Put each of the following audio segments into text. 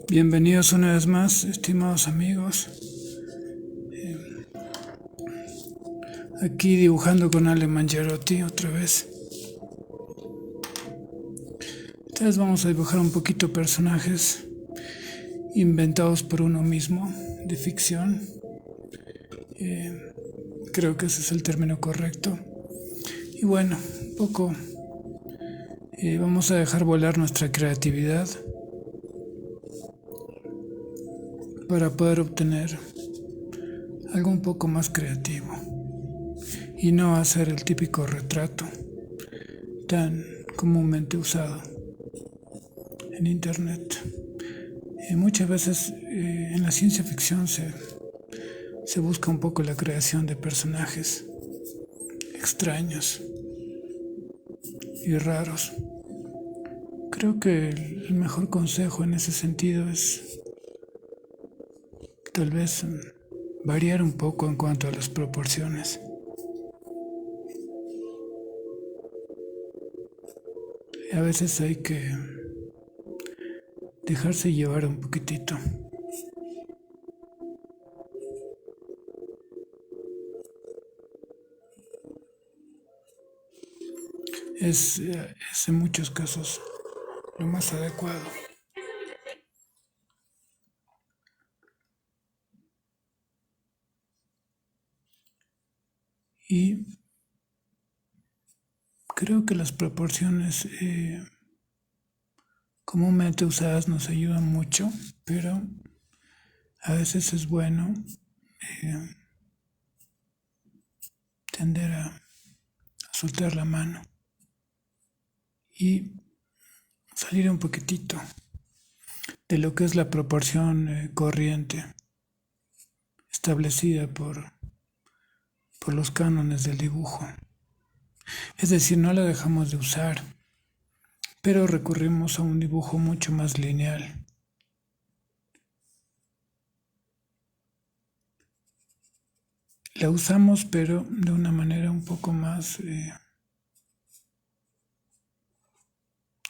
Bienvenidos una vez más, estimados amigos. Aquí dibujando con Ale Mangiarotti otra vez. Esta vez vamos a dibujar un poquito personajes inventados por uno mismo, de ficción. Creo que ese es el término correcto. Y bueno, un poco vamos a dejar volar nuestra creatividad para poder obtener algo un poco más creativo y no hacer el típico retrato tan comúnmente usado en internet. Muchas veces en la ciencia ficción se busca un poco la creación de personajes extraños y raros. Creo que el mejor consejo en ese sentido es tal vez variar un poco en cuanto a las proporciones. A veces hay que dejarse llevar un poquitito. Es en muchos casos lo más adecuado. Y creo que las proporciones comúnmente usadas nos ayudan mucho, pero a veces es bueno eh, tender a soltar la mano y salir un poquitito de lo que es la proporción corriente establecida por los cánones del dibujo. Es decir, no la dejamos de usar, pero recurrimos a un dibujo mucho más lineal. La usamos, pero de una manera un poco más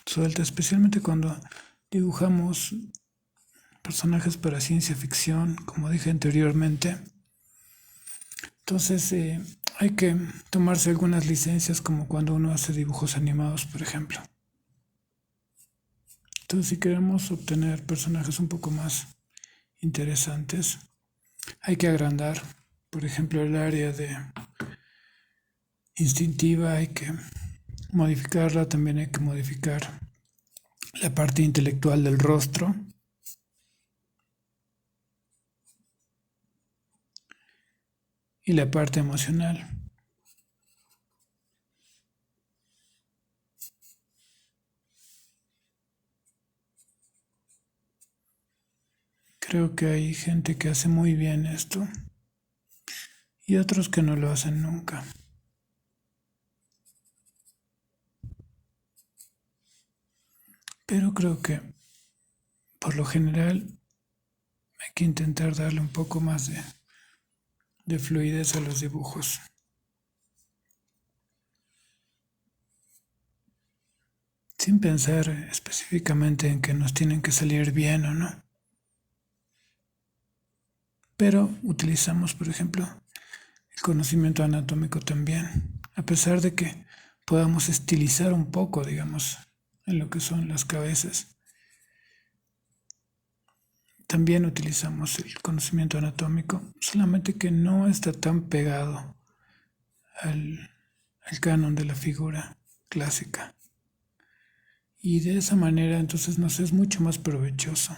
suelta, especialmente cuando dibujamos personajes para ciencia ficción, como dije anteriormente. Entonces hay que tomarse algunas licencias, como cuando uno hace dibujos animados, por ejemplo. Entonces, si queremos obtener personajes un poco más interesantes, hay que agrandar, por ejemplo, el área de instintiva, hay que modificarla, también hay que modificar la parte intelectual del rostro y la parte emocional. Creo que hay gente que hace muy bien esto y otros que no lo hacen nunca. Pero creo que por lo general hay que intentar darle un poco más de fluidez a los dibujos. Sin pensar específicamente en que nos tienen que salir bien o no. Pero utilizamos, por ejemplo, el conocimiento anatómico también, a pesar de que podamos estilizar un poco, digamos, en lo que son las cabezas. También utilizamos el conocimiento anatómico, solamente que no está tan pegado al, al canon de la figura clásica. Y de esa manera entonces nos es mucho más provechoso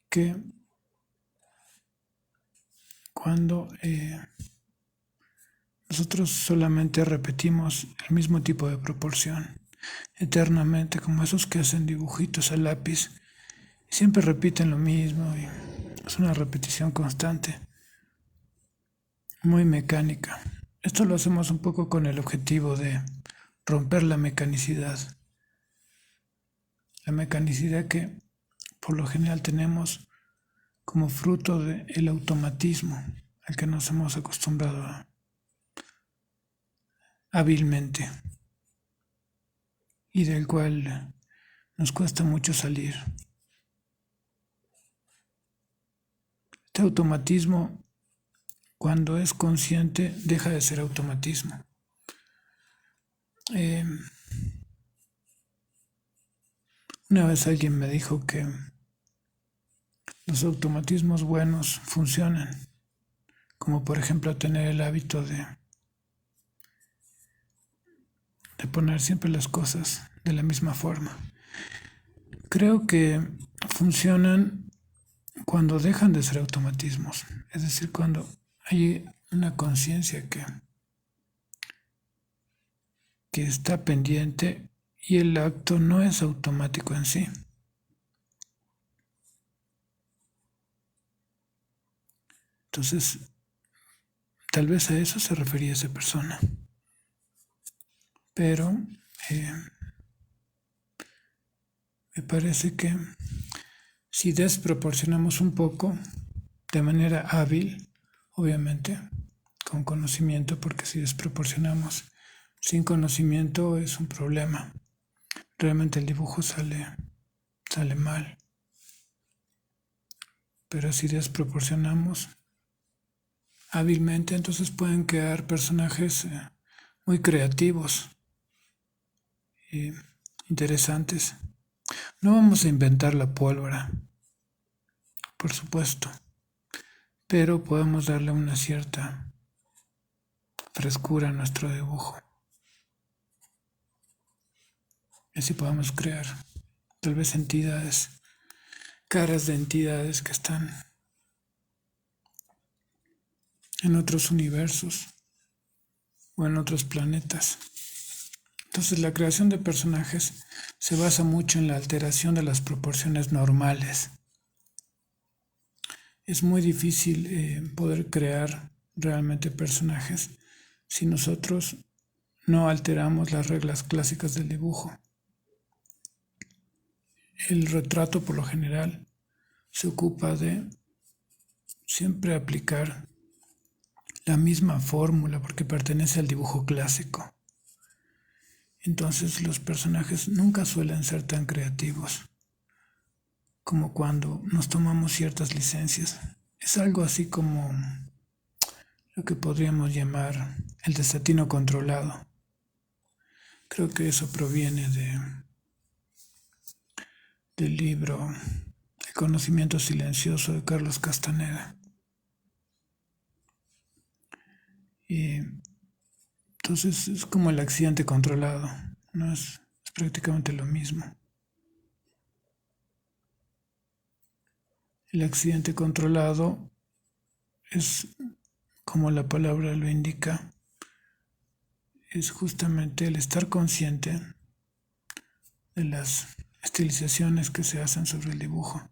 que cuando nosotros solamente repetimos el mismo tipo de proporción eternamente, como esos que hacen dibujitos a lápiz, y siempre repiten lo mismo, y es una repetición constante, muy mecánica. Esto lo hacemos un poco con el objetivo de romper la mecanicidad que por lo general tenemos como fruto del automatismo al que nos hemos acostumbrado hábilmente y del cual nos cuesta mucho salir. Este automatismo, cuando es consciente, deja de ser automatismo. Una vez alguien me dijo que los automatismos buenos funcionan, como por ejemplo tener el hábito de poner siempre las cosas de la misma forma. Creo que funcionan cuando dejan de ser automatismos, es decir, cuando hay una conciencia que está pendiente y el acto no es automático en sí. Entonces, tal vez a eso se refería esa persona. Pero me parece que si desproporcionamos un poco, de manera hábil, obviamente, con conocimiento, porque si desproporcionamos sin conocimiento es un problema. Realmente el dibujo sale mal. Pero si desproporcionamos hábilmente, entonces pueden quedar personajes muy creativos y interesantes. No vamos a inventar la pólvora, por supuesto, pero podemos darle una cierta frescura a nuestro dibujo. Y así podemos crear tal vez entidades, caras de entidades que están en otros universos o en otros planetas. Entonces la creación de personajes se basa mucho en la alteración de las proporciones normales. Es muy difícil poder crear realmente personajes si nosotros no alteramos las reglas clásicas del dibujo. El retrato, por lo general, se ocupa de siempre aplicar la misma fórmula porque pertenece al dibujo clásico. Entonces los personajes nunca suelen ser tan creativos como cuando nos tomamos ciertas licencias. Es algo así como lo que podríamos llamar el desatino controlado. Creo que eso proviene del libro El conocimiento silencioso de Carlos Castaneda. Y entonces es como el accidente controlado, ¿no? Es prácticamente lo mismo. El accidente controlado es, como la palabra lo indica, es justamente el estar consciente de las estilizaciones que se hacen sobre el dibujo.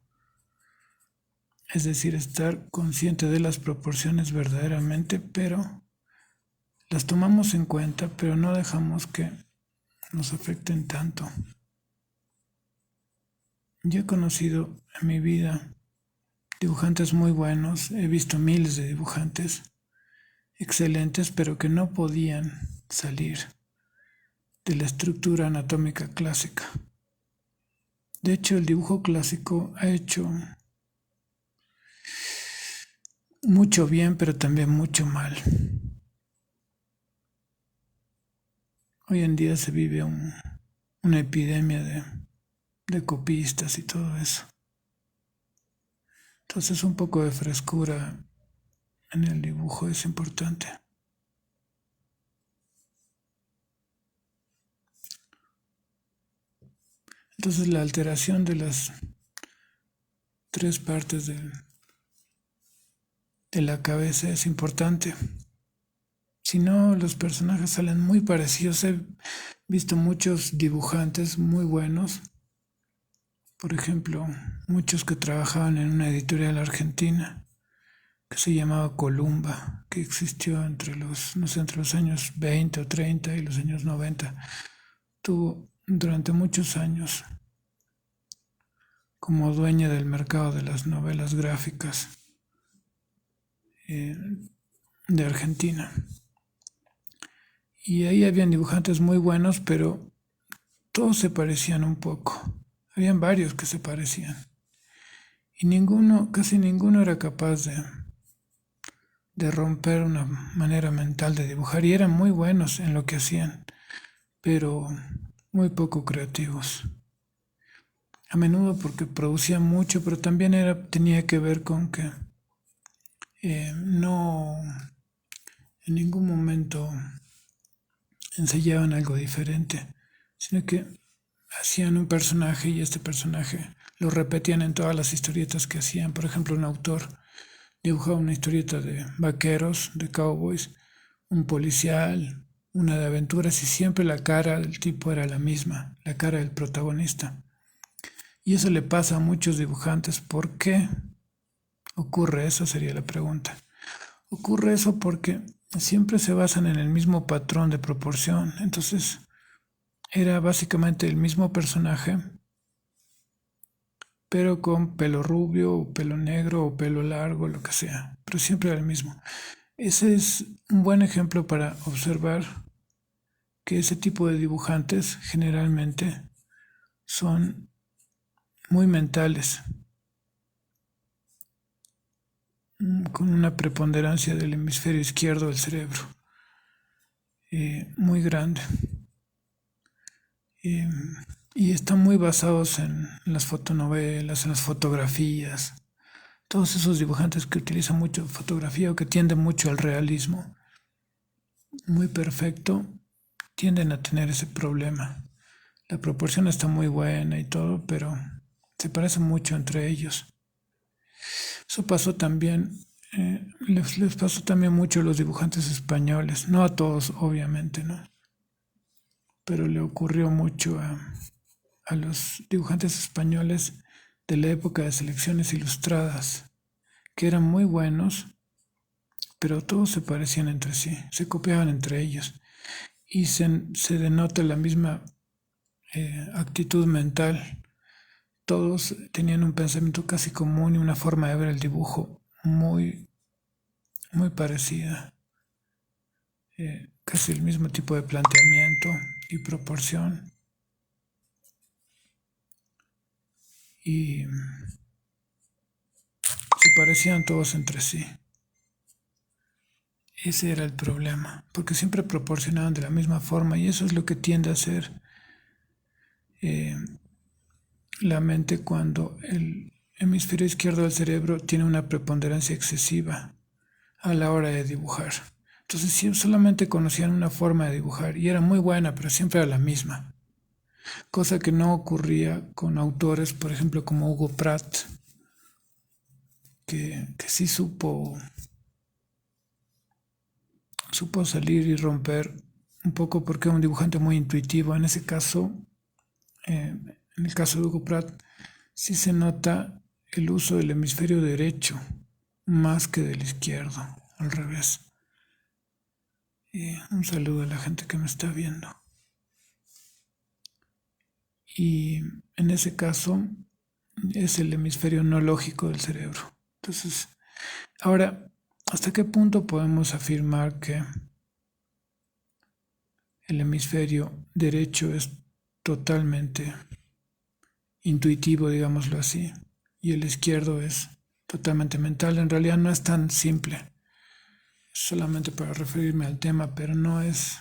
Es decir, estar consciente de las proporciones verdaderamente, pero las tomamos en cuenta, pero no dejamos que nos afecten tanto. Yo he conocido en mi vida dibujantes muy buenos, he visto miles de dibujantes excelentes, pero que no podían salir de la estructura anatómica clásica. De hecho, el dibujo clásico ha hecho mucho bien, pero también mucho mal. Hoy en día se vive una epidemia de copistas y todo eso. Entonces un poco de frescura en el dibujo es importante. Entonces la alteración de las tres partes de la cabeza es importante. Si no, los personajes salen muy parecidos. He visto muchos dibujantes muy buenos. Por ejemplo, muchos que trabajaban en una editorial argentina que se llamaba Columba, que existió entre los años 20 o 30 y los años 90. Tuvo durante muchos años como dueña del mercado de las novelas gráficas de Argentina. Y ahí habían dibujantes muy buenos, pero todos se parecían un poco. Habían varios que se parecían. Y casi ninguno era capaz de romper una manera mental de dibujar. Y eran muy buenos en lo que hacían, pero muy poco creativos. A menudo porque producían mucho, pero también tenía que ver con que no en ningún momento ensayaban algo diferente, sino que hacían un personaje y este personaje lo repetían en todas las historietas que hacían. Por ejemplo, un autor dibujaba una historieta de vaqueros, de cowboys, un policial, una de aventuras y siempre la cara del tipo era la misma, la cara del protagonista. Y eso le pasa a muchos dibujantes. ¿Por qué ocurre eso? Sería la pregunta. Ocurre eso porque siempre se basan en el mismo patrón de proporción. Entonces, era básicamente el mismo personaje, pero con pelo rubio, o pelo negro, o pelo largo, lo que sea. Pero siempre era el mismo. Ese es un buen ejemplo para observar que ese tipo de dibujantes generalmente son muy mentales, con una preponderancia del hemisferio izquierdo del cerebro muy grande. Eh, y están muy basados en las fotonovelas, en las fotografías. Todos esos dibujantes que utilizan mucho fotografía o que tienden mucho al realismo muy perfecto, tienden a tener ese problema. La proporción está muy buena y todo, pero se parece mucho entre ellos. Eso pasó también, les pasó también mucho a los dibujantes españoles, no a todos obviamente, ¿no? Pero le ocurrió mucho a los dibujantes españoles de la época de selecciones ilustradas, que eran muy buenos, pero todos se parecían entre sí, se copiaban entre ellos y se denota la misma actitud mental. Todos tenían un pensamiento casi común y una forma de ver el dibujo muy parecida, casi el mismo tipo de planteamiento y proporción. Y se parecían todos entre sí. Ese era el problema, porque siempre proporcionaban de la misma forma y eso es lo que tiende a hacer eh, la mente cuando el hemisferio izquierdo del cerebro tiene una preponderancia excesiva a la hora de dibujar. Entonces si solamente conocían una forma de dibujar y era muy buena, pero siempre era la misma. Cosa que no ocurría con autores, por ejemplo, como Hugo Pratt, que sí supo salir y romper un poco porque era un dibujante muy intuitivo. En ese caso, en el caso de Hugo Pratt, sí se nota el uso del hemisferio derecho más que del izquierdo, al revés. Y un saludo a la gente que me está viendo. Y en ese caso es el hemisferio no lógico del cerebro. Entonces, ahora, ¿hasta qué punto podemos afirmar que el hemisferio derecho es totalmente intuitivo, digámoslo así, y el izquierdo es totalmente mental? En realidad no es tan simple, solamente para referirme al tema, pero no es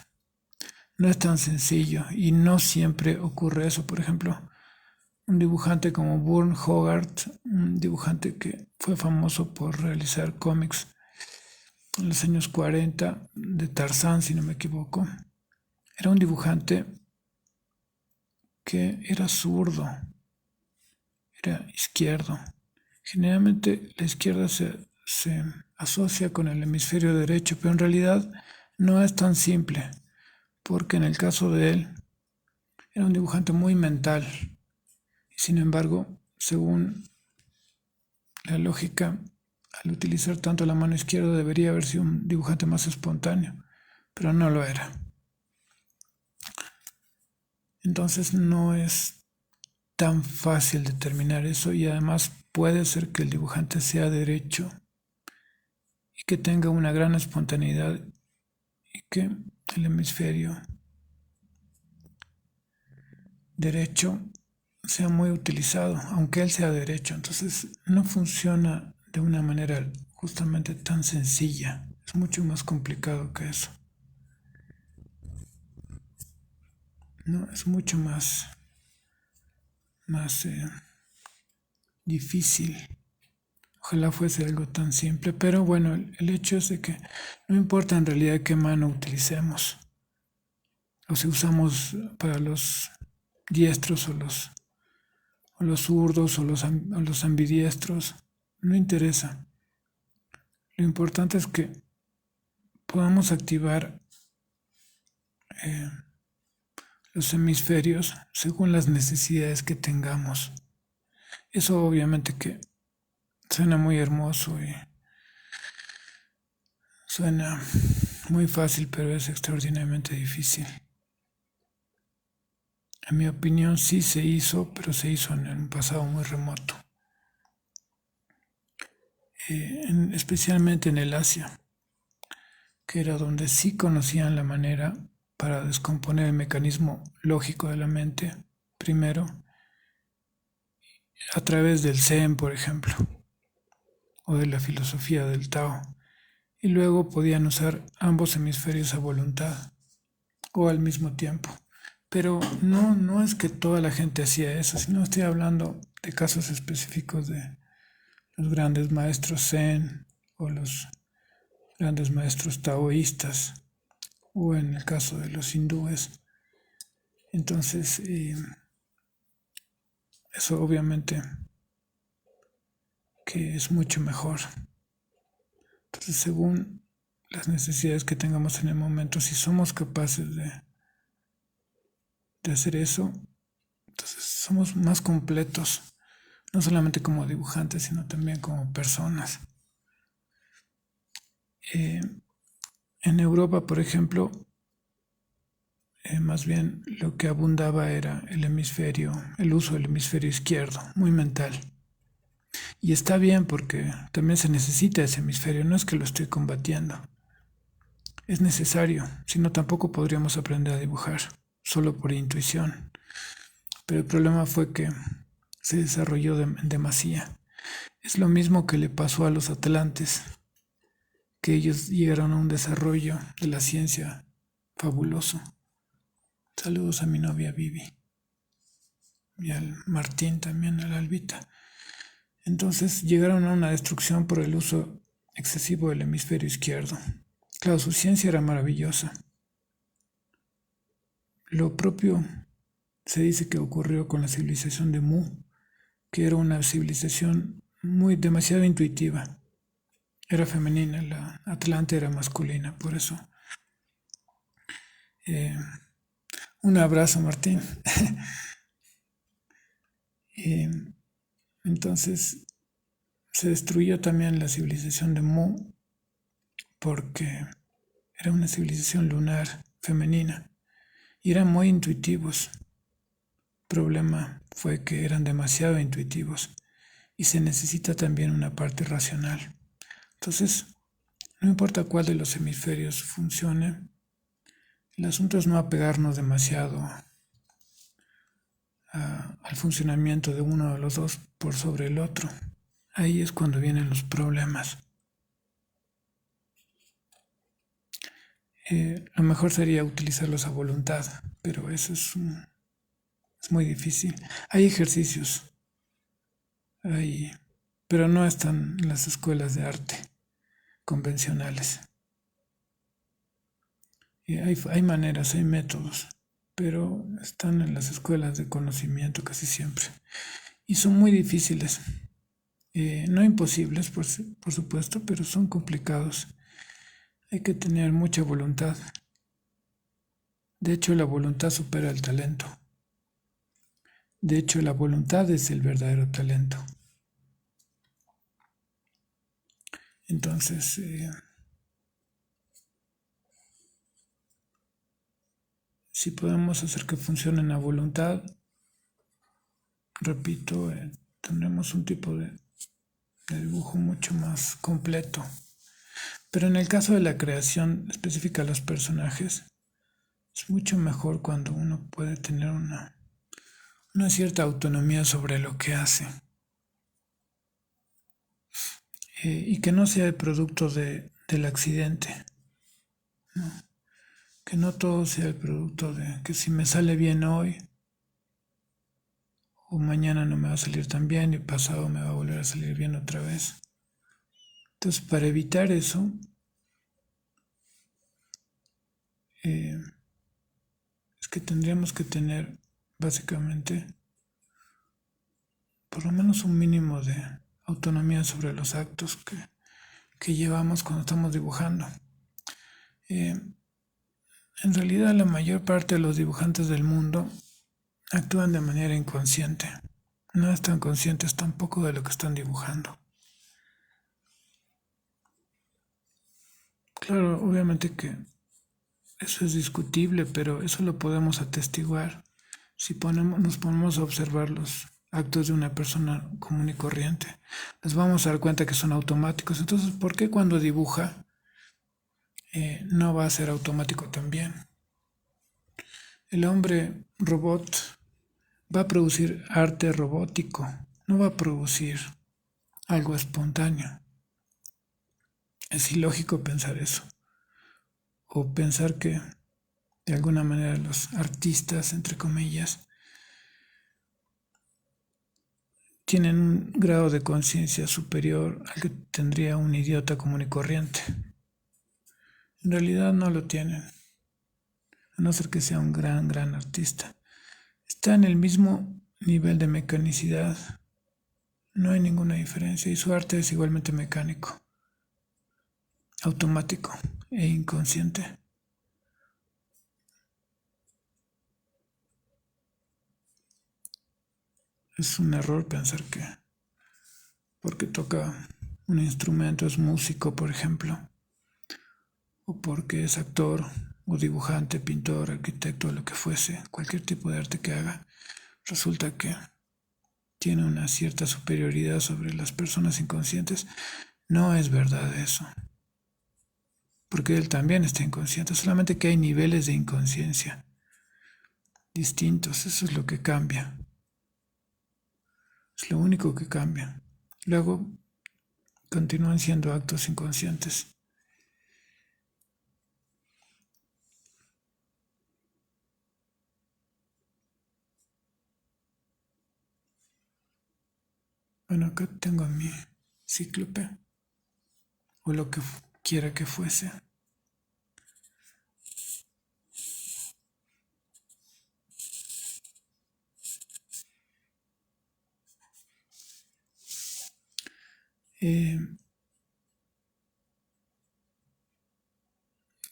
tan sencillo y no siempre ocurre eso. Por ejemplo, un dibujante como Burne Hogarth, un dibujante que fue famoso por realizar cómics en los años 40 de Tarzán, si no me equivoco, era un dibujante que era zurdo, era izquierdo. Generalmente la izquierda se asocia con el hemisferio derecho, pero en realidad no es tan simple, porque en el caso de él era un dibujante muy mental. Y sin embargo, según la lógica, al utilizar tanto la mano izquierda debería haber sido un dibujante más espontáneo, pero no lo era. Entonces no es tan fácil determinar eso y además puede ser que el dibujante sea derecho y que tenga una gran espontaneidad y que el hemisferio derecho sea muy utilizado, aunque él sea derecho. Entonces no funciona de una manera justamente tan sencilla. Es mucho más complicado que eso. No, es mucho más difícil. Ojalá fuese algo tan simple, pero bueno, el hecho es de que no importa en realidad qué mano utilicemos, o si usamos para los diestros o los zurdos o los ambidiestros, no interesa. Lo importante es que podamos activar eh, los hemisferios según las necesidades que tengamos. Eso obviamente que suena muy hermoso y suena muy fácil, pero es extraordinariamente difícil. En mi opinión sí se hizo, pero se hizo en un pasado muy remoto, especialmente en el Asia, que era donde sí conocían la manera para descomponer el mecanismo lógico de la mente, primero, a través del Zen, por ejemplo, o de la filosofía del Tao, y luego podían usar ambos hemisferios a voluntad o al mismo tiempo. Pero no es que toda la gente hacía eso, sino estoy hablando de casos específicos de los grandes maestros Zen o los grandes maestros taoístas o en el caso de los hindúes. Entonces, eso obviamente que es mucho mejor. Entonces, según las necesidades que tengamos en el momento, si somos capaces de hacer eso, entonces somos más completos, no solamente como dibujantes, sino también como personas. Eh, en Europa, por ejemplo, más bien lo que abundaba era el uso del hemisferio izquierdo, muy mental. Y está bien porque también se necesita ese hemisferio, no es que lo estoy combatiendo. Es necesario, si no tampoco podríamos aprender a dibujar, solo por intuición. Pero el problema fue que se desarrolló en demasía. Es lo mismo que le pasó a los atlantes, que ellos llegaron a un desarrollo de la ciencia fabuloso. Saludos a mi novia Vivi y al Martín también, a la Albita. Entonces llegaron a una destrucción por el uso excesivo del hemisferio izquierdo. Claro, su ciencia era maravillosa. Lo propio se dice que ocurrió con la civilización de Mu, que era una civilización muy demasiado intuitiva. Era femenina, la Atlante era masculina, por eso. Eh, un abrazo, Martín. eh, entonces se destruyó también la civilización de Mu porque era una civilización lunar femenina y eran muy intuitivos. El problema fue que eran demasiado intuitivos y se necesita también una parte racional. Entonces, no importa cuál de los hemisferios funcione, el asunto es no apegarnos demasiado al funcionamiento de uno de los dos por sobre el otro. Ahí es cuando vienen los problemas. Lo mejor sería utilizarlos a voluntad, pero eso es muy difícil. Hay ejercicios, hay, pero no están en las escuelas de arte convencionales. Hay maneras, hay métodos, pero están en las escuelas de conocimiento casi siempre. Y son muy difíciles. No imposibles, por supuesto, pero son complicados. Hay que tener mucha voluntad. De hecho, la voluntad supera el talento. De hecho, la voluntad es el verdadero talento. Entonces, si podemos hacer que funcione la voluntad, repito, tendremos un tipo de dibujo mucho más completo. Pero en el caso de la creación específica de los personajes, es mucho mejor cuando uno puede tener una una cierta autonomía sobre lo que hace y que no sea el producto del accidente, que no todo sea el producto de que si me sale bien hoy o mañana no me va a salir tan bien y pasado me va a volver a salir bien otra vez. Entonces, para evitar eso, eh, es que tendríamos que tener básicamente por lo menos un mínimo de autonomía sobre los actos que llevamos cuando estamos dibujando. Eh, en realidad la mayor parte de los dibujantes del mundo actúan de manera inconsciente. No están conscientes tampoco de lo que están dibujando. Claro, obviamente que eso es discutible, pero eso lo podemos atestiguar si nos ponemos a observar los actos de una persona común y corriente. Nos vamos a dar cuenta que son automáticos. Entonces, ¿por qué cuando dibuja no va a ser automático también? El hombre robot va a producir arte robótico, no va a producir algo espontáneo. Es ilógico pensar eso. O pensar que de alguna manera los artistas, entre comillas, tienen un grado de conciencia superior al que tendría un idiota común y corriente. En realidad no lo tienen, a no ser que sea un gran artista. Está en el mismo nivel de mecanicidad, no hay ninguna diferencia y su arte es igualmente mecánico, automático e inconsciente. Es un error pensar que porque toca un instrumento es músico, por ejemplo, o porque es actor o dibujante, pintor, arquitecto, lo que fuese, cualquier tipo de arte que haga, resulta que tiene una cierta superioridad sobre las personas inconscientes. No es verdad eso, porque él también está inconsciente, solamente que hay niveles de inconsciencia distintos, eso es lo que cambia, es lo único que cambia. Luego continúan siendo actos inconscientes. Bueno, acá tengo a mi cíclope, o lo que quiera que fuese. Eh,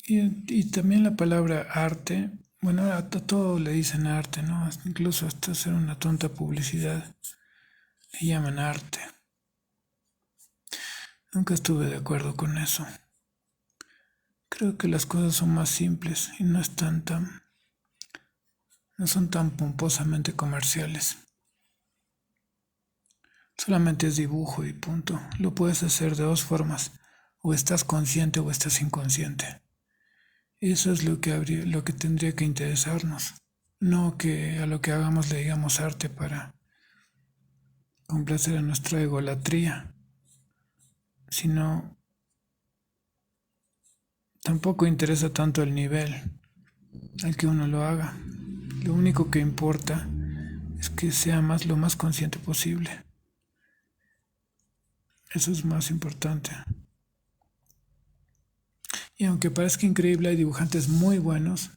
y también la palabra arte, bueno, a todo le dicen arte, ¿no? Incluso hasta hacer una tonta publicidad le llaman arte. Nunca estuve de acuerdo con eso. Creo que las cosas son más simples y no son tan pomposamente comerciales. Solamente es dibujo y punto. Lo puedes hacer de dos formas. O estás consciente o estás inconsciente. Eso es lo que tendría que interesarnos. No que a lo que hagamos le digamos arte para complacer a nuestra egolatría, sino tampoco interesa tanto el nivel al que uno lo haga. Lo único que importa es que sea lo más consciente posible. Eso es más importante. Y aunque parezca increíble, hay dibujantes muy buenos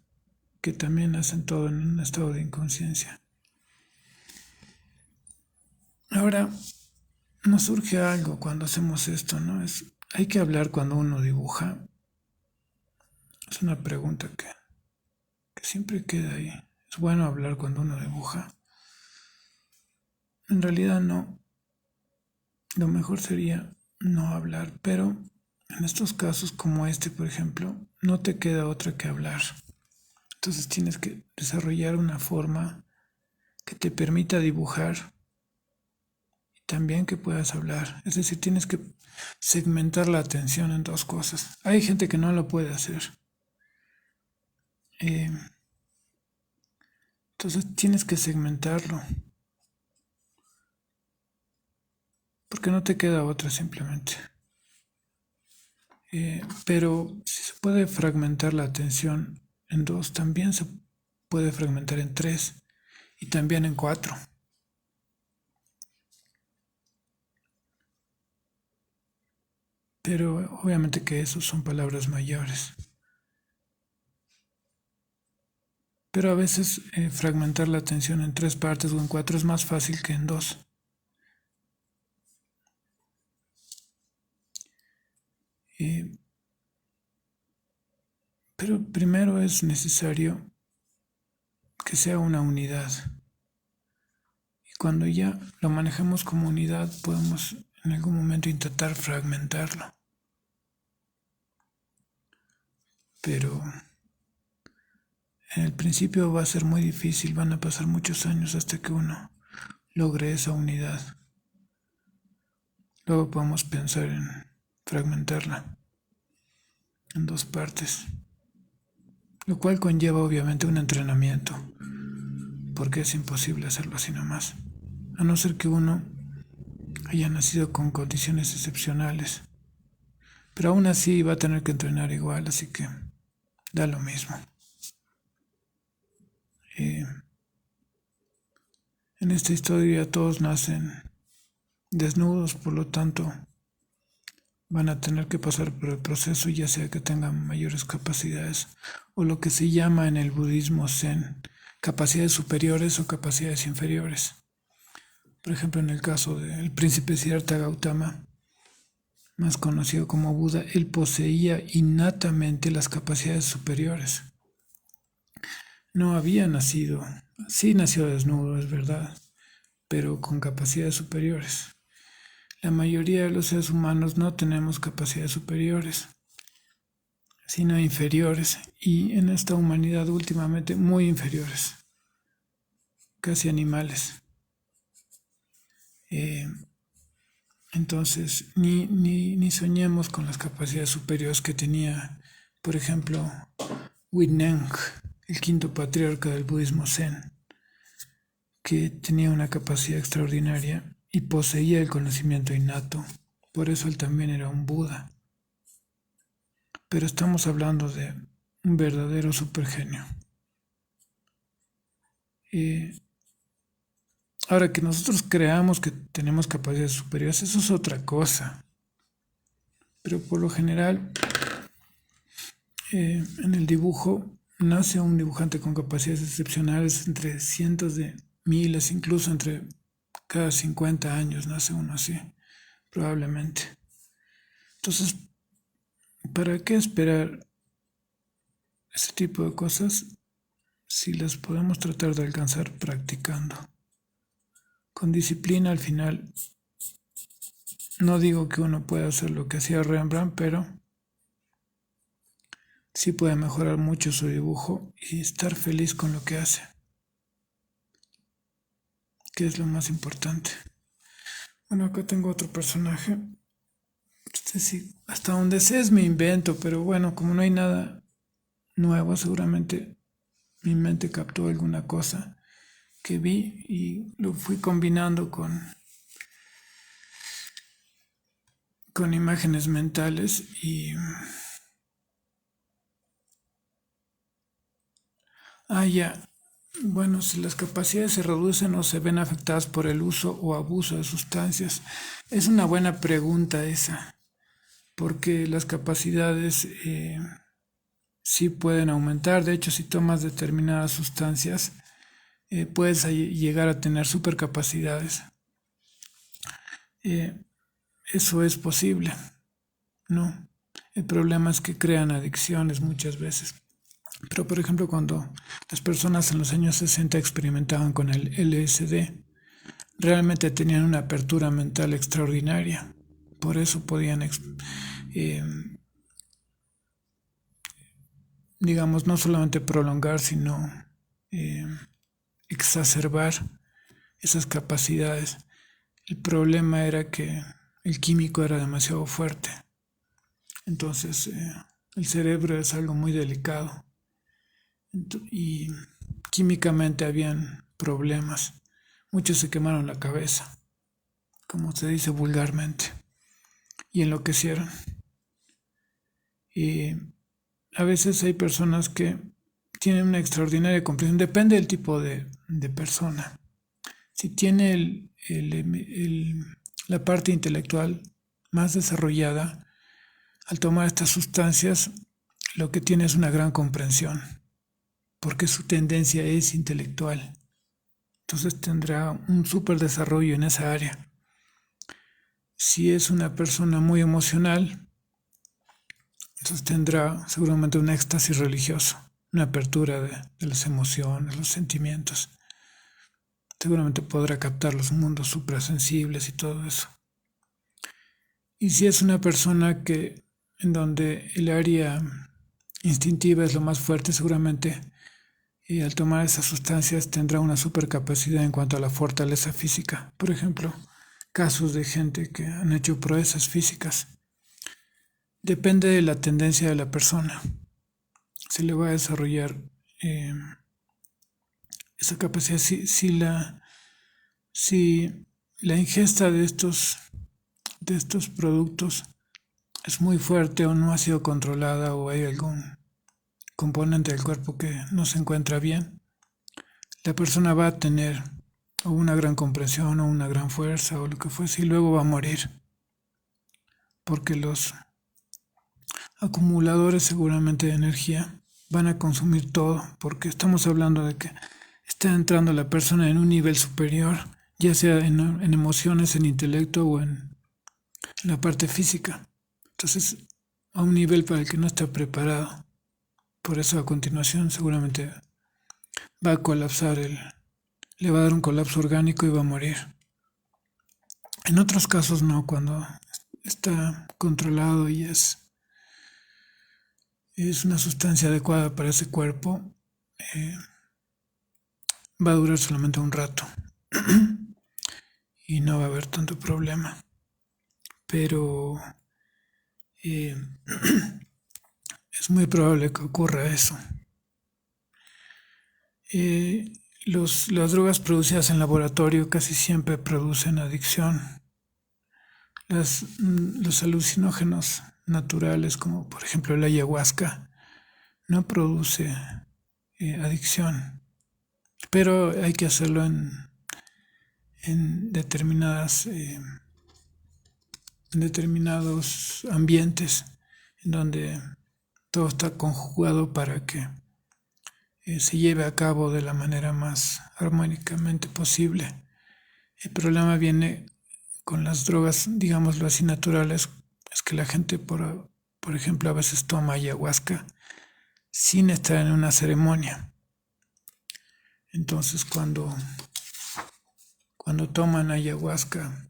que también hacen todo en un estado de inconsciencia. Ahora, nos surge algo cuando hacemos esto, ¿no? Hay que hablar cuando uno dibuja. Es una pregunta que siempre queda ahí. ¿Es bueno hablar cuando uno dibuja? En realidad no. Lo mejor sería no hablar, pero en estos casos como este, por ejemplo, no te queda otra que hablar. Entonces tienes que desarrollar una forma que te permita dibujar y también que puedas hablar. Es decir, tienes que segmentar la atención en dos cosas. Hay gente que no lo puede hacer. Eh, Entonces tienes que segmentarlo, porque no te queda otra simplemente. Pero si se puede fragmentar la atención en dos, también se puede fragmentar en tres y también en cuatro. Pero obviamente que eso son palabras mayores. Pero a veces fragmentar la atención en tres partes o en cuatro es más fácil que en dos. Pero primero es necesario que sea una unidad. Y cuando ya lo manejemos como unidad, podemos en algún momento intentar fragmentarlo. Pero en el principio va a ser muy difícil, van a pasar muchos años hasta que uno logre esa unidad. Luego podemos pensar en fragmentarla en dos partes, lo cual conlleva obviamente un entrenamiento, porque es imposible hacerlo así nomás, a no ser que uno haya nacido con condiciones excepcionales. Pero aún así va a tener que entrenar igual, así que da lo mismo. En esta historia todos nacen desnudos, por lo tanto van a tener que pasar por el proceso, ya sea que tengan mayores capacidades o lo que se llama en el budismo zen capacidades superiores o capacidades inferiores. Por ejemplo, en el caso del príncipe Siddhartha Gautama, más conocido como Buda, él poseía innatamente las capacidades superiores. No había nacido, sí nació desnudo, es verdad, pero con capacidades superiores. La mayoría de los seres humanos no tenemos capacidades superiores, sino inferiores, y en esta humanidad últimamente muy inferiores, casi animales. Entonces, ni soñemos con las capacidades superiores que tenía, por ejemplo, Huineng, el quinto patriarca del budismo zen, que tenía una capacidad extraordinaria y poseía el conocimiento innato. Por eso él también era un Buda. Pero estamos hablando de un verdadero supergenio. Ahora que nosotros creamos que tenemos capacidades superiores, eso es otra cosa. Pero por lo general, en el dibujo nace un dibujante con capacidades excepcionales entre cientos de miles, incluso entre cada 50 años nace uno así, probablemente. Entonces, ¿para qué esperar ese tipo de cosas si las podemos tratar de alcanzar practicando? Con disciplina al final, no digo que uno pueda hacer lo que hacía Rembrandt, pero sí puede mejorar mucho su dibujo y estar feliz con lo que hace, que es lo más importante. Bueno, acá tengo otro personaje. Este sí, hasta donde sé es mi invento, pero bueno, como no hay nada nuevo, seguramente mi mente captó alguna cosa que vi y lo fui combinando con imágenes mentales y... ya. Bueno, si las capacidades se reducen o se ven afectadas por el uso o abuso de sustancias, es una buena pregunta esa, porque las capacidades sí pueden aumentar. De hecho, si tomas determinadas sustancias, puedes llegar a tener supercapacidades. Eso es posible, ¿no? El problema es que crean adicciones muchas veces. Pero, por ejemplo, cuando las personas en los años 60 experimentaban con el LSD, realmente tenían una apertura mental extraordinaria. Por eso podían, digamos, no solamente prolongar, sino eh, exacerbar esas capacidades. El problema era que el químico era demasiado fuerte. Entonces, el cerebro es algo muy delicado. Y químicamente habían problemas. Muchos se quemaron la cabeza, como se dice vulgarmente, y enloquecieron. Y a veces hay personas que tienen una extraordinaria comprensión, depende del tipo de persona. Si tiene la parte intelectual más desarrollada, al tomar estas sustancias, lo que tiene es una gran comprensión, porque su tendencia es intelectual. Entonces tendrá un súper desarrollo en esa área. Si es una persona muy emocional, entonces tendrá seguramente un éxtasis religioso, una apertura de las emociones, los sentimientos. Seguramente podrá captar los mundos suprasensibles y todo eso. Y si es una persona que en donde el área instintiva es lo más fuerte, seguramente y al tomar esas sustancias tendrá una supercapacidad en cuanto a la fortaleza física. Por ejemplo, casos de gente que han hecho proezas físicas. Depende de la tendencia de la persona. Se le va a desarrollar eh, esa capacidad si la ingesta de estos productos es muy fuerte o no ha sido controlada o hay algún componente del cuerpo que no se encuentra bien, la persona va a tener o una gran comprensión o una gran fuerza o lo que fuese y luego va a morir porque los acumuladores seguramente de energía van a consumir todo porque estamos hablando de que está entrando la persona en un nivel superior, ya sea en emociones, en intelecto o en la parte física. Entonces, a un nivel para el que no está preparado. Por eso a continuación seguramente va a colapsar le va a dar un colapso orgánico y va a morir. En otros casos no, cuando está controlado y es una sustancia adecuada para ese cuerpo, eh, va a durar solamente un rato y no va a haber tanto problema. Pero eh, es muy probable que ocurra eso. Eh, las drogas producidas en laboratorio casi siempre producen adicción. Los alucinógenos naturales, como por ejemplo la ayahuasca, no produce adicción, pero hay que hacerlo en en determinados ambientes en donde todo está conjugado para que se lleve a cabo de la manera más armónicamente posible. El problema viene con las drogas, digámoslo así, naturales, es que la gente, por ejemplo, a veces toma ayahuasca sin estar en una ceremonia. Entonces, cuando toman ayahuasca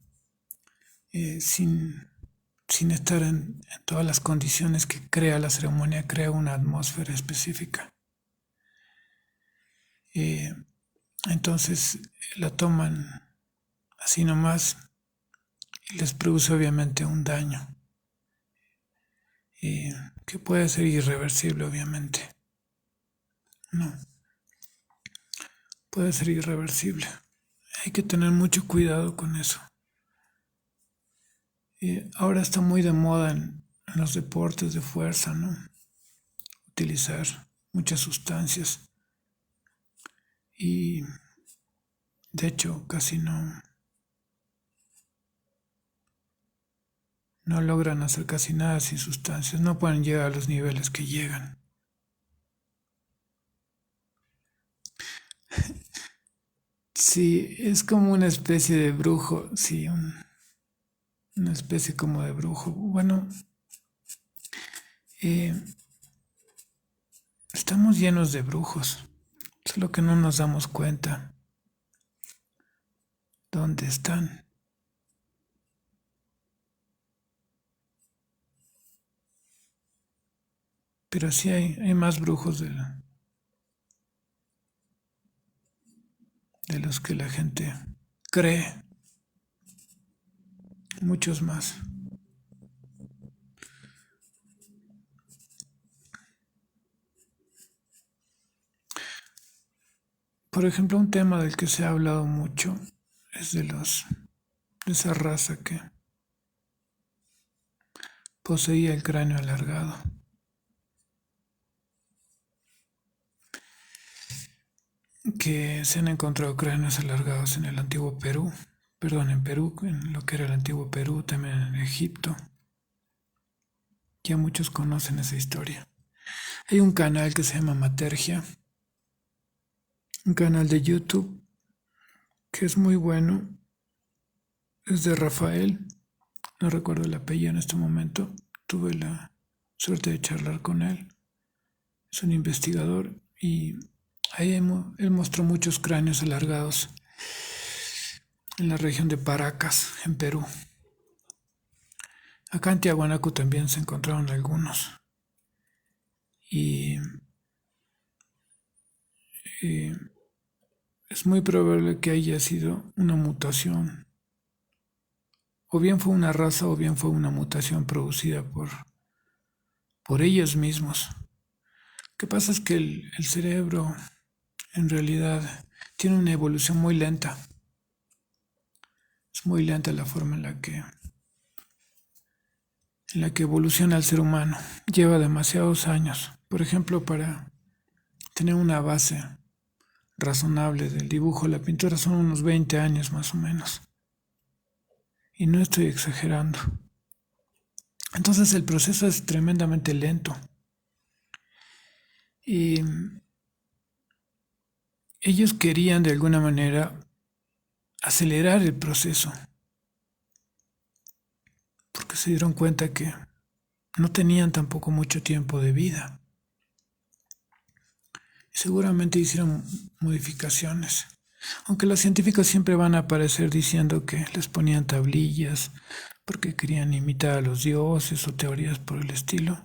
sin estar en todas las condiciones que crea la ceremonia, crea una atmósfera específica. Entonces la toman así nomás y les produce obviamente un daño que puede ser irreversible obviamente. No, puede ser irreversible. Hay que tener mucho cuidado con eso. Ahora está muy de moda en los deportes de fuerza, ¿no? Utilizar muchas sustancias y de hecho casi no logran hacer casi nada sin sustancias, no pueden llegar a los niveles que llegan. Sí, es como una especie de brujo, sí, una especie como de brujo. Bueno, eh, estamos llenos de brujos, solo que no nos damos cuenta dónde están. Pero sí hay más brujos de los que la gente cree, muchos más. Por ejemplo, un tema del que se ha hablado mucho es de esa raza que poseía el cráneo alargado, que se han encontrado cráneos alargados en el antiguo Perú, perdón, en Perú, en lo que era el antiguo Perú, también en Egipto. Ya muchos conocen esa historia. Hay un canal que se llama Matergia, un canal de YouTube que es muy bueno, es de Rafael, no recuerdo el apellido en este momento, tuve la suerte de charlar con él, es un investigador y ahí él mostró muchos cráneos alargados en la región de Paracas, en Perú. Acá en Tiahuanaco también se encontraron algunos. Y, y es muy probable que haya sido una mutación. O bien fue una raza o bien fue una mutación producida por ellos mismos. Lo que pasa es que el cerebro en realidad tiene una evolución muy lenta. Es muy lenta la forma en la que evoluciona el ser humano. Lleva demasiados años. Por ejemplo, para tener una base razonable del dibujo, la pintura son unos 20 años más o menos. Y no estoy exagerando. Entonces el proceso es tremendamente lento. Y ellos querían de alguna manera acelerar el proceso, porque se dieron cuenta que no tenían tampoco mucho tiempo de vida. Seguramente hicieron modificaciones, aunque los científicos siempre van a aparecer diciendo que les ponían tablillas porque querían imitar a los dioses o teorías por el estilo,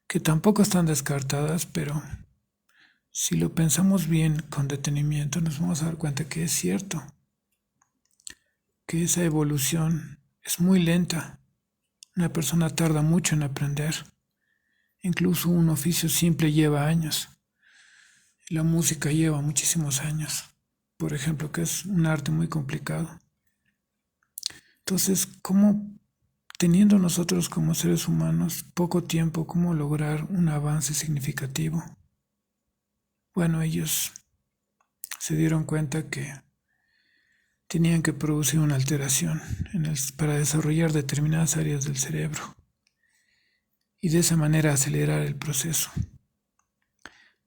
que tampoco están descartadas, pero si lo pensamos bien con detenimiento nos vamos a dar cuenta que es cierto, que esa evolución es muy lenta. Una persona tarda mucho en aprender. Incluso un oficio simple lleva años. La música lleva muchísimos años, por ejemplo, que es un arte muy complicado. Entonces, ¿cómo, teniendo nosotros como seres humanos poco tiempo, cómo lograr un avance significativo? Bueno, ellos se dieron cuenta que tenían que producir una alteración para desarrollar determinadas áreas del cerebro y de esa manera acelerar el proceso.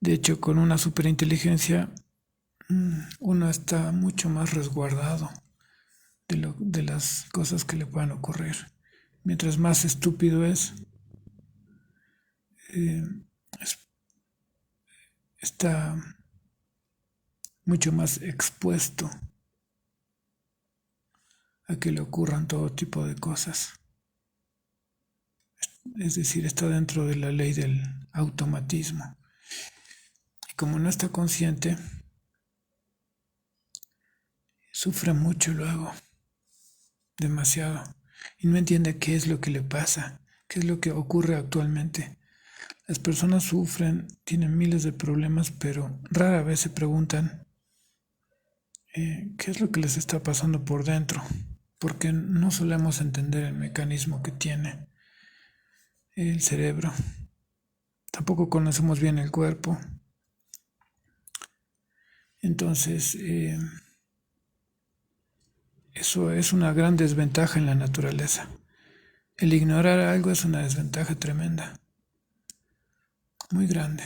De hecho, con una superinteligencia uno está mucho más resguardado de las cosas que le puedan ocurrir. Mientras más estúpido eh, es está mucho más expuesto a que le ocurran todo tipo de cosas. Es decir, está dentro de la ley del automatismo. Y como no está consciente, sufre mucho luego, demasiado, y no entiende qué es lo que le pasa, qué es lo que ocurre actualmente. Las personas sufren, tienen miles de problemas, pero rara vez se preguntan qué es lo que les está pasando por dentro, porque no solemos entender el mecanismo que tiene el cerebro. Tampoco conocemos bien el cuerpo. Entonces, eso es una gran desventaja en la naturaleza. El ignorar algo es una desventaja tremenda, muy grande,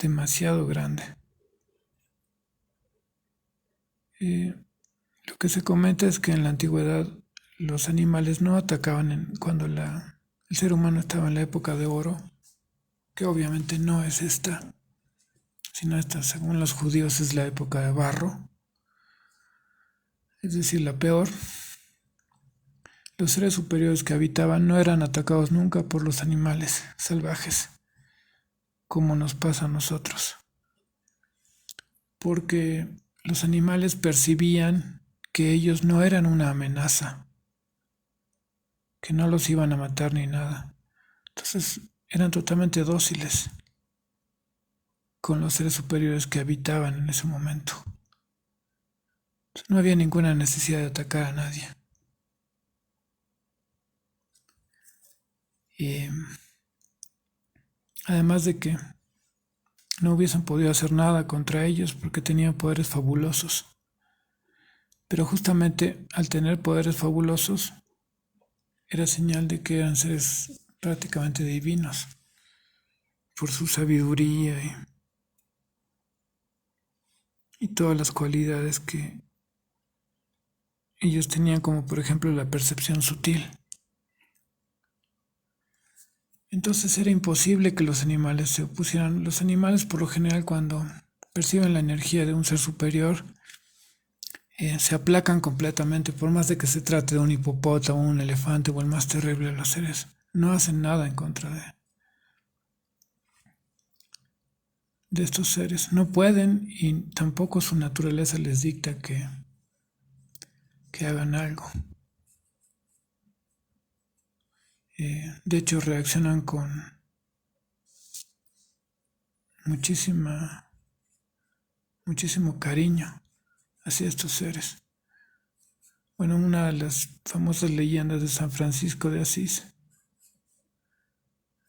demasiado grande. Lo que se comenta es que en la antigüedad los animales no atacaban cuando el ser humano estaba en la época de oro, que obviamente no es esta, sino esta, según los judíos, es la época de barro, es decir, la peor. Los seres superiores que habitaban no eran atacados nunca por los animales salvajes, como nos pasa a nosotros, porque los animales percibían que ellos no eran una amenaza, que no los iban a matar ni nada. Entonces eran totalmente dóciles. con los seres superiores que habitaban en ese momento. Entonces, no había ninguna necesidad de atacar a nadie. Y además de que no hubiesen podido hacer nada contra ellos porque tenían poderes fabulosos. Pero justamente al tener poderes fabulosos era señal de que eran seres prácticamente divinos por su sabiduría y todas las cualidades que ellos tenían, como por ejemplo la percepción sutil. Entonces era imposible que los animales se opusieran. Los animales por lo general cuando perciben la energía de un ser superior se aplacan completamente, por más de que se trate de un hipopótamo, un elefante o el más terrible de los seres. No hacen nada en contra de estos seres. No pueden y tampoco su naturaleza les dicta que hagan algo. De hecho, reaccionan con muchísimo cariño hacia estos seres. Bueno, una de las famosas leyendas de San Francisco de Asís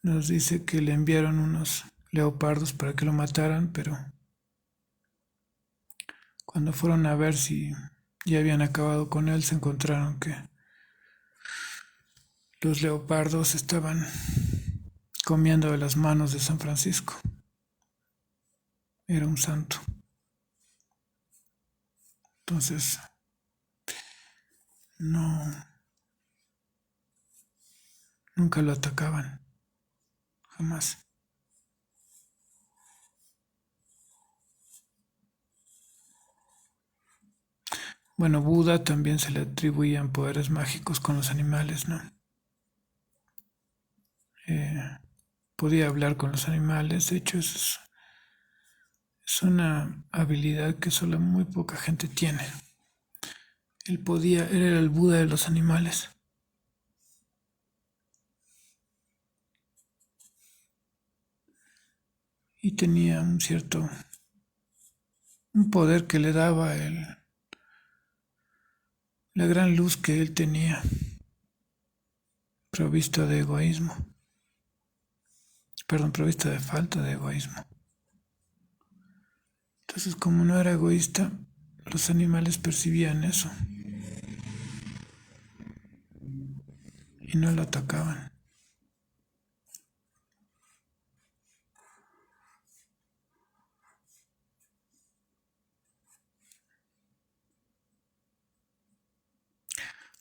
nos dice que le enviaron unos leopardos para que lo mataran, pero cuando fueron a ver si ya habían acabado con él, se encontraron que los leopardos estaban comiendo de las manos de San Francisco. Era un santo. Entonces, no, nunca lo atacaban, jamás. Bueno, Buda también se le atribuían poderes mágicos con los animales, ¿no? Podía hablar con los animales, de hecho es una habilidad que solo muy poca gente tiene. Él era el Buda de los animales. Y tenía un poder que le daba la gran luz que él tenía, provista de egoísmo, provista de falta de egoísmo. Entonces, como no era egoísta, los animales percibían eso y no lo atacaban.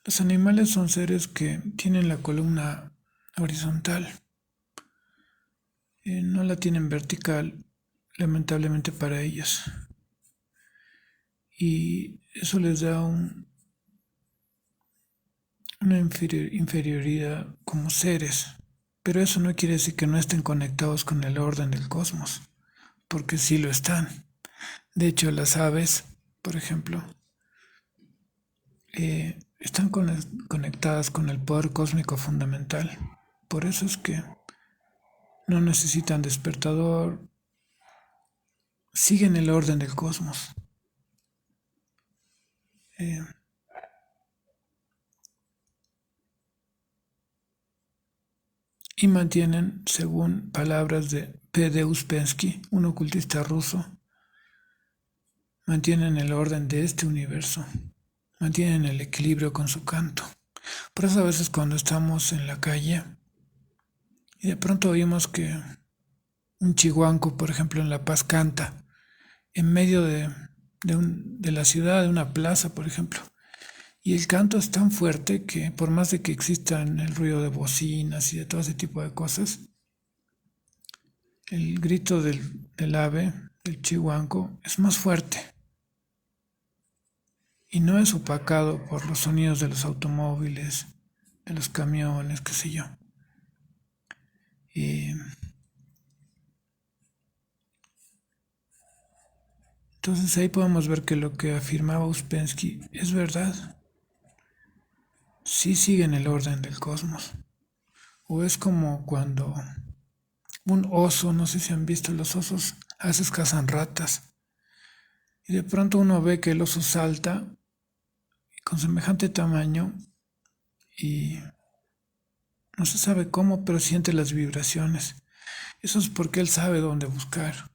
Los animales son seres que tienen la columna horizontal, no la tienen vertical, lamentablemente para ellos. Y eso les da una inferioridad como seres. Pero eso no quiere decir que no estén conectados con el orden del cosmos, porque sí lo están. De hecho, las aves, por ejemplo, están conectadas con el poder cósmico fundamental. Por eso es que no necesitan despertador, siguen el orden del cosmos. Eh, y mantienen, según palabras de P. D. Uspensky, un ocultista ruso, mantienen el orden de este universo, mantienen el equilibrio con su canto. Por eso a veces cuando estamos en la calle y de pronto oímos que un chihuanco, por ejemplo, en La Paz canta, en medio de la ciudad, de una plaza, por ejemplo, y el canto es tan fuerte que por más de que existan el ruido de bocinas y de todo ese tipo de cosas, el grito del ave, del chihuanco, es más fuerte y no es opacado por los sonidos de los automóviles, de los camiones, qué sé yo. Y entonces ahí podemos ver que lo que afirmaba Uspensky es verdad. Sí siguen el orden del cosmos. O es como cuando un oso, no sé si han visto los osos a veces cazan ratas. Y de pronto uno ve que el oso salta con semejante tamaño y no se sabe cómo, pero siente las vibraciones. Eso es porque él sabe dónde buscar.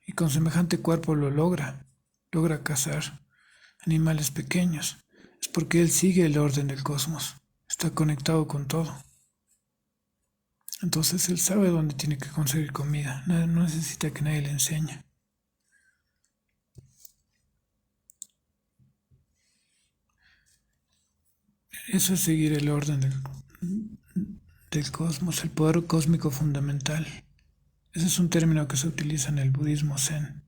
Y con semejante cuerpo lo logra cazar animales pequeños. Es porque él sigue el orden del cosmos. Está conectado con todo. Entonces él sabe dónde tiene que conseguir comida. No necesita que nadie le enseñe. Eso es seguir el orden del cosmos, el poder cósmico fundamental. Ese es un término que se utiliza en el budismo zen.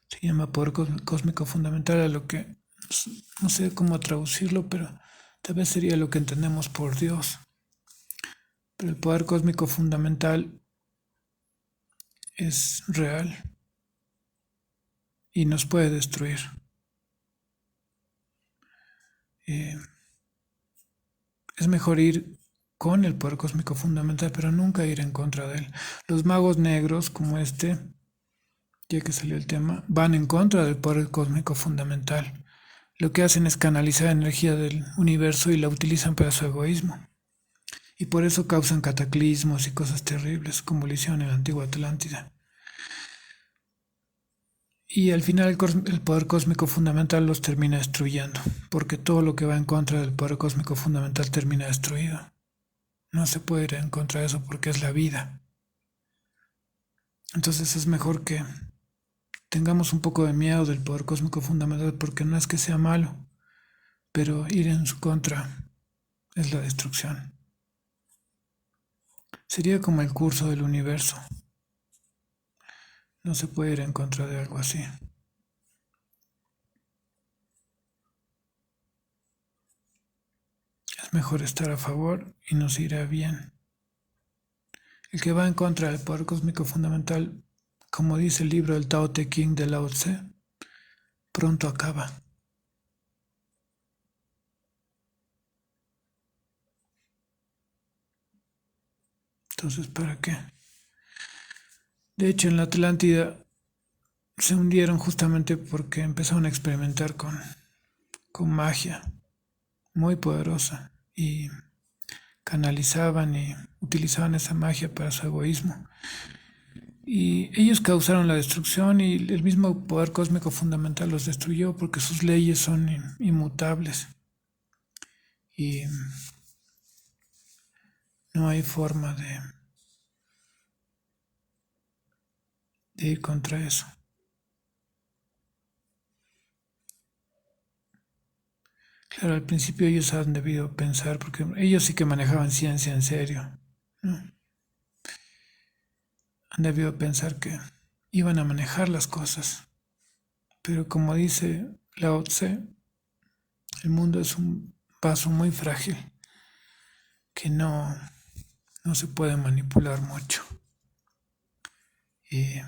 Se llama poder cósmico fundamental, a lo que no sé cómo traducirlo, pero tal vez sería lo que entendemos por Dios. Pero el poder cósmico fundamental es real y nos puede destruir. Eh, es mejor ir con el poder cósmico fundamental, pero nunca ir en contra de él. Los magos negros, como este, ya que salió el tema, van en contra del poder cósmico fundamental. Lo que hacen es canalizar energía del universo y la utilizan para su egoísmo. Y por eso causan cataclismos y cosas terribles, como lo hicieron en la antigua Atlántida. Y al final el poder cósmico fundamental los termina destruyendo, porque todo lo que va en contra del poder cósmico fundamental termina destruido. No se puede ir en contra de eso porque es la vida. Entonces es mejor que tengamos un poco de miedo del poder cósmico fundamental, porque no es que sea malo, pero ir en su contra es la destrucción. Sería como el curso del universo. No se puede ir en contra de algo así. Es mejor estar a favor y nos irá bien. El que va en contra del poder cósmico fundamental, como dice el libro del Tao Te Ching de Lao Tse, pronto acaba. Entonces, ¿para qué? De hecho, en la Atlántida se hundieron justamente porque empezaron a experimentar con magia muy poderosa y canalizaban y utilizaban esa magia para su egoísmo. Y ellos causaron la destrucción y el mismo poder cósmico fundamental los destruyó porque sus leyes son inmutables y no hay forma de ir contra eso. Claro, al principio ellos han debido pensar, porque ellos sí que manejaban ciencia en serio, ¿no? Han debido pensar que iban a manejar las cosas. Pero como dice Lao Tse, el mundo es un vaso muy frágil que no se puede manipular mucho y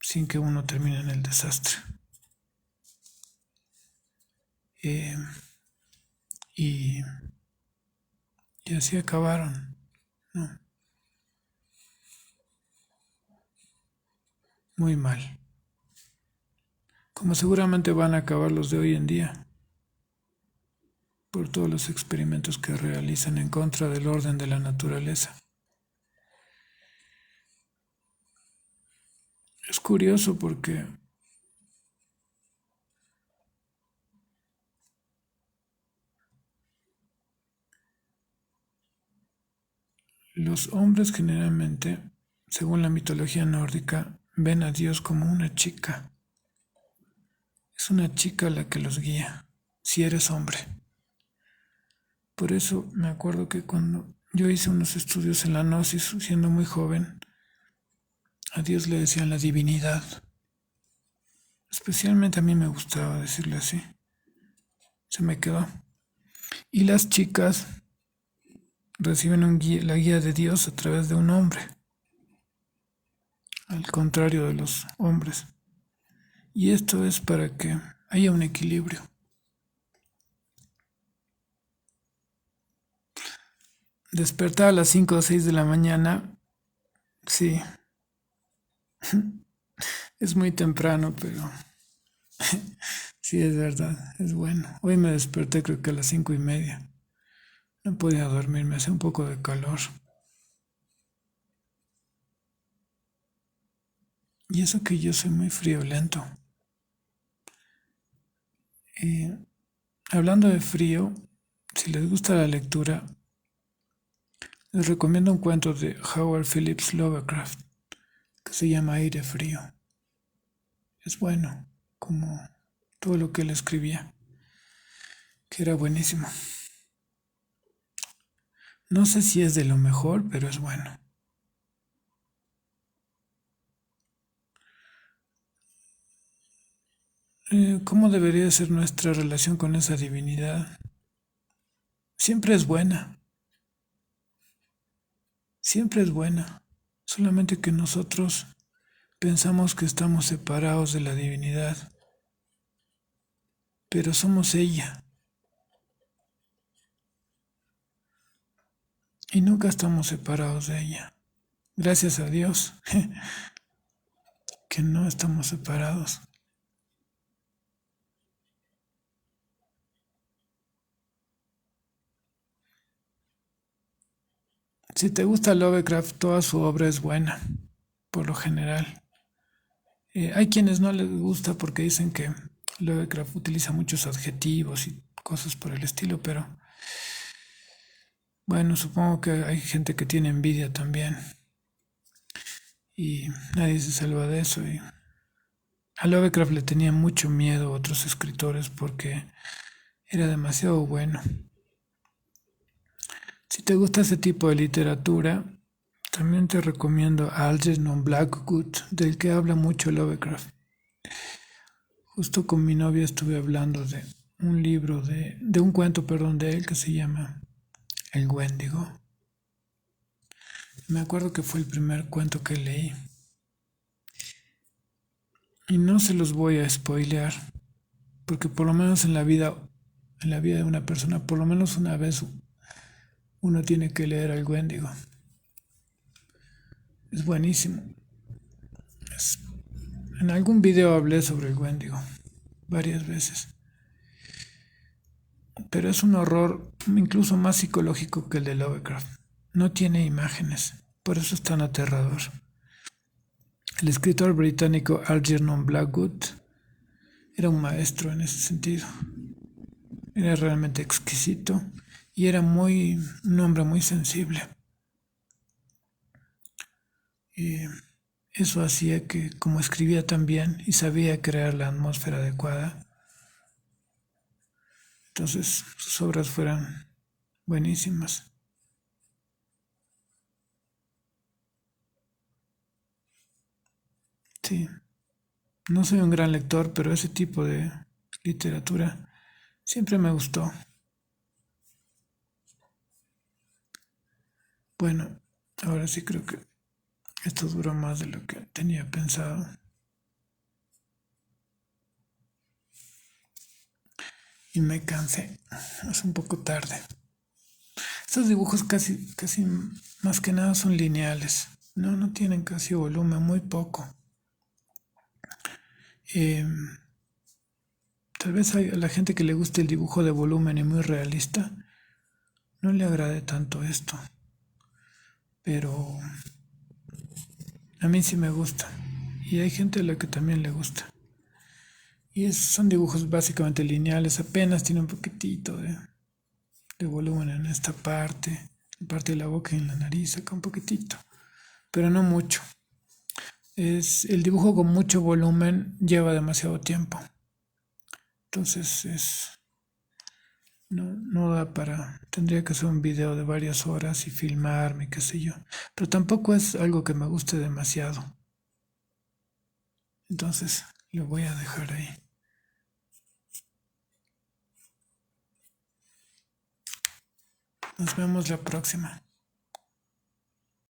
sin que uno termine en el desastre. Eh, y, y así acabaron, ¿no? Muy mal. Como seguramente van a acabar los de hoy en día, por todos los experimentos que realizan en contra del orden de la naturaleza. Es curioso porque los hombres generalmente, según la mitología nórdica, ven a Dios como una chica. Es una chica la que los guía, si eres hombre. Por eso me acuerdo que cuando yo hice unos estudios en la Gnosis, siendo muy joven, a Dios le decían la divinidad. Especialmente a mí me gustaba decirle así. Se me quedó. Y las chicas reciben la guía de Dios a través de un hombre, al contrario de los hombres. Y esto es para que haya un equilibrio. Despertar a las 5 o 6 de la mañana, sí, Es muy temprano, pero sí es verdad, es bueno. Hoy me desperté creo que a las 5:30. No podía dormir, me hace un poco de calor. Y eso que yo soy muy friolento. Y hablando de frío, si les gusta la lectura, les recomiendo un cuento de Howard Phillips Lovecraft que se llama Aire Frío. Es bueno, como todo lo que él escribía, que era buenísimo. No sé si es de lo mejor, pero es bueno. ¿Cómo debería ser nuestra relación con esa divinidad? Siempre es buena, siempre es buena. Solamente que nosotros pensamos que estamos separados de la divinidad, pero somos ella y nunca estamos separados de ella. Gracias a Dios que no estamos separados. Si te gusta Lovecraft, toda su obra es buena, por lo general. Hay quienes no les gusta porque dicen que Lovecraft utiliza muchos adjetivos y cosas por el estilo, pero bueno, supongo que hay gente que tiene envidia también y nadie se salva de eso. Y a Lovecraft le tenía mucho miedo a otros escritores porque era demasiado bueno. Si te gusta ese tipo de literatura, también te recomiendo Algernon Blackwood, del que habla mucho Lovecraft. Justo con mi novia estuve hablando de un libro, de un cuento, perdón, de él que se llama El Wendigo. Me acuerdo que fue el primer cuento que leí. Y no se los voy a spoilear, porque por lo menos en la vida de una persona, por lo menos una vez uno tiene que leer El Wendigo. Es buenísimo. Es- en algún video hablé sobre El Wendigo, varias veces. Pero es un horror incluso más psicológico que el de Lovecraft. No tiene imágenes, por eso es tan aterrador. El escritor británico Algernon Blackwood era un maestro en ese sentido. Era realmente exquisito y era un hombre muy sensible. Y eso hacía que, como escribía tan bien y sabía crear la atmósfera adecuada, entonces sus obras fueran buenísimas. Sí, no soy un gran lector, pero ese tipo de literatura siempre me gustó. Bueno, ahora sí creo que esto duró más de lo que tenía pensado y me cansé. Es un poco tarde. Estos dibujos casi más que nada son lineales. No tienen casi volumen, muy poco. Eh, Tal vez a la gente que le guste el dibujo de volumen y muy realista no le agrade tanto esto, pero a mí sí me gusta y hay gente a la que también le gusta. Y son dibujos básicamente lineales, apenas tiene un poquitito de volumen en esta parte de la boca y en la nariz, acá un poquitito, pero no mucho. Es el dibujo con mucho volumen lleva demasiado tiempo, entonces no da para, tendría que hacer un video de varias horas y filmarme, qué sé yo, pero tampoco es algo que me guste demasiado, entonces lo voy a dejar ahí. Nos vemos la próxima.